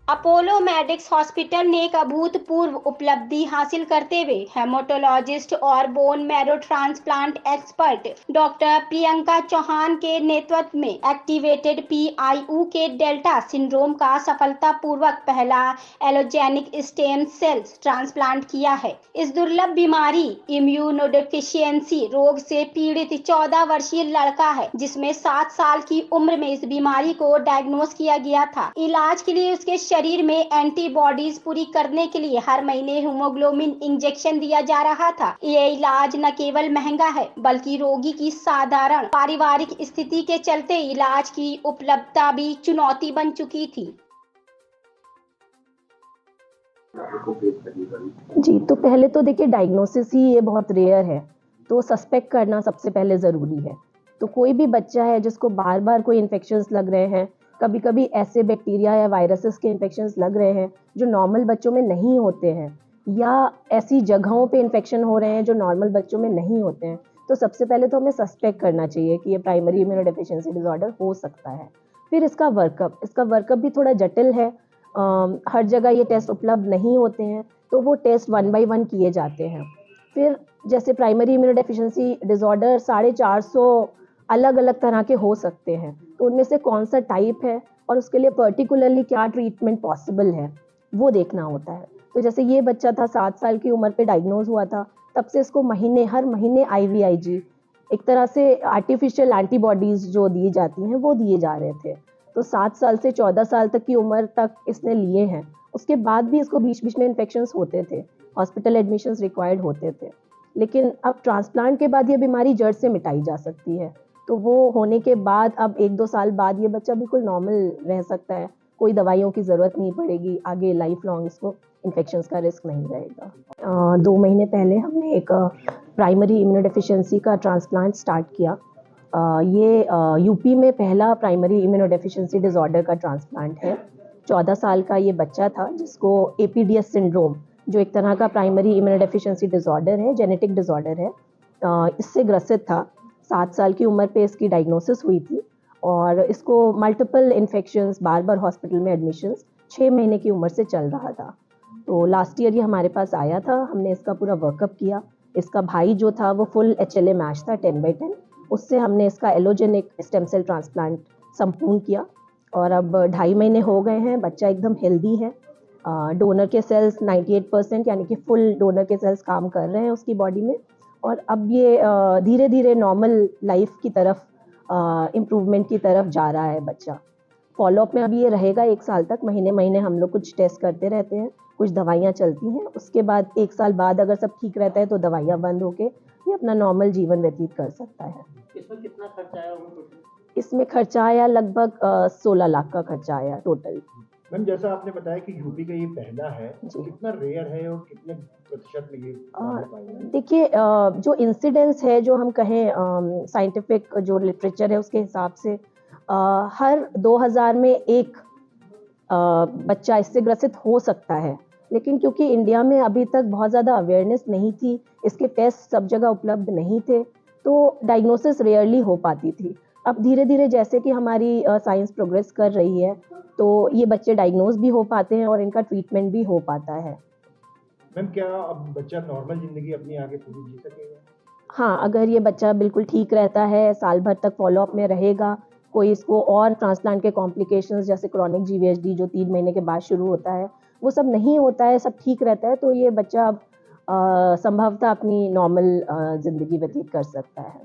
Apollo medics hospital ने एक अभूतपूर्व उपलब्धि हासिल करते हुए हेमाटोलॉजिस्ट और bone marrow transplant expert doctor Priyanka Chauhan के नेतृत्व में एक्टिवेटेड PIU के डेल्टा सिंड्रोम का सफलतापूर्वक पहला एलोजेनिक स्टेम सेल्स ट्रांसप्लांट किया है। इस दुर्लभ बीमारी इम्यूनोडेफिशिएंसी रोग से पीड़ित 14 वर्षीय लड़का है, जिसमें 7 साल की उम्र में इस बीमारी को डायग्नोज किया गया था। इलाज के लिए उसके शरीर में एंटीबॉडीज पूरी करने के लिए हर महीने हीमोग्लोबिन इंजेक्शन दिया जा रहा था। ये इलाज न केवल महंगा है, बल्कि रोगी की साधारण पारिवारिक स्थिति के चलते इलाज की उपलब्धता भी चुनौती बन चुकी थी। जी, तो पहले तो देखिए डायग्नोसिस ही ये बहुत रेयर है, तो सस्पेक्ट करना सबसे पहले ज़रूरी है। तो कोई भी बच्चा है जिसको बार-बार कोई इन्फेक्शंस लग रहे हैं, कभी-कभी ऐसे बैक्टीरिया या वायरसेस के इन्फेक्शंस लग रहे हैं जो नॉर्मल बच्चों में नहीं होते हैं, या ऐसी जगहों पे इन्फेक्शन हो रहे हैं जो नॉर्मल बच्चों में नहीं होते हैं, तो सबसे पहले तो हमें सस्पेक्ट करना चाहिए कि ये प्राइमरी इम्यूनोडेफिशिएंसी डिसऑर्डर हो सकता है। फिर इसका वर्कअप भी थोड़ा जटिल है। हर जगह ये टेस्ट उपलब्ध नहीं होते हैं, तो वो टेस्ट 1 बाय 1 किए जाते हैं। फिर जैसे प्राइमरी इम्यूनोडेफिशिएंसी डिसऑर्डर 450 अलग-अलग तरह के हो सकते हैं, तो उनमें से कौन-सा टाइप है और उसके लिए पर्टिकुलरली क्या ट्रीटमेंट पॉसिबल है, वो देखना होता है। तो जैसे ये बच्चा था 7 साल की उम्र पे डायग्नोज़ हुआ था, तब से इसको हर महीने IVIG, एक तरह से आर्टिफ़िशियल एंटीबॉडीज़ जो दी जाती हैं, वो दिए जा रहे थे। तो 7 साल से 14 साल तक की उम्र तक इसने लिए हैं। उसके बाद भी इसको बीच-बीच में इन्फेक्शंस होते थे, हॉस्पिटल एडमिशंस रिक्वायर्ड होते थे। लेकिन अब ट्रांसप्लांट के बाद ये बीमारी जड़ से मिटाई जा सकती है। तो वो होने के बाद अब 1-2 साल बाद ये बच्चा बिल्कुल नॉर्मल रह सकता है। कोई दवाइयों की ज़रूरत नहीं पड़ेगी, आगे लाइफ लॉन्ग इसको इन्फेक्शंस का रिस्क नहीं रहेगा। 2 महीने पहले हमने एक प्राइमरी इम्यूनोडेफिशिएंसी का ट्रांसप्लांट स्टार्ट किया। ये यूपी में पहला प्राइमरी इम्यूनोडेफिशिएंसी डिसऑर्डर का ट्रांसप्लांट है। 14 साल का ये बच्चा था जिसको APDS सिंड्रोम, जो एक तरह का प्राइमरी इम्यूनोडेफिशिएंसी डिसऑर्डर है, जेनेटिक डिसऑर्डर है, इससे ग्रसित था। 7 साल की उम्र पे इसकी डायग्नोसिस हुई थी और इसको मल्टीपल इन्फेक्शंस, बार-बार हॉस्पिटल में एडमिशंस 6 महीने की उम्र से चल रहा था। तो लास्ट ईयर ये हमारे पास आया था, हमने इसका पूरा वर्कअप किया। इसका भाई जो था वो फुल HLA मैच था 10/10, उससे हमने इसका एलोजेनिक स्टेम सेल ट्रांसप्लांट संपूर्ण किया और अब 2.5 महीने हो गए हैं, बच्चा एकदम हेल्दी है। डोनर के सेल्स 98% यानी कि फुल डोनर के सेल्स काम कर रहे हैं उसकी बॉडी में, और अब ये धीरे-धीरे नॉर्मल लाइफ की तरफ, इम्प्रूवमेंट की तरफ जा रहा है बच्चा। फ़ॉलो-अप में अभी ये रहेगा 1 साल तक, महीने-महीने हम लोग कुछ टेस्ट करते रहते हैं, कुछ दवाइयाँ चलती हैं, उसके बाद 1 साल बाद अगर सब ठीक रहता है तो दवाइयाँ बंद होके ये अपना नॉर्मल जीवन व्यतीत कर सकता है। इसमें कितना खर्चा आया होगा टोटल? इसमें खर्चा आया लगभग 16 लाख का खर्चा आया टोटल। मैम, जैसा आपने बताया कि यूपी का ये पहला है, जी। कितना रेयर है और कितने प्रतिशत में ये मामले पाए जाते हैं? देखिए, जो इंसिडेंस है, जो हम कहें साइंटिफिक जो लिटरेचर है उसके हिसाब से हर 2000 में एक बच्चा इससे ग्रसित हो सकता है। लेकिन क्योंकि इंडिया में अभी तक बहुत ज़्यादा अवेयरनेस नहीं थी, इसके टेस्ट सब जगह उपलब्ध नहीं थे, तो डायग्नोसिस रेयरली हो पाती थी। अब धीरे-धीरे जैसे कि हमारी साइंस प्रोग्रेस कर रही है, तो ये बच्चे डायग्नोज़ भी हो पाते हैं और इनका ट्रीटमेंट भी हो पाता है। मैम, क्या अब बच्चा नॉर्मल ज़िंदगी अपनी आगे पूरी जी सकेगा? हाँ, अगर ये बच्चा बिल्कुल ठीक रहता है, साल भर तक फ़ॉलो-अप में रहेगा, कोई इसको और ट्रांसप्लांट के कॉम्प्लिकेशंस जैसे क्रोनिक GVHD जो 3 महीने के बाद शुरू होता है, वो सब नहीं होता है, सब ठीक रहता है, तो ये बच्चा अब संभवतः अपनी नॉर्मल ज़िंदगी व्यतीत कर सकता है।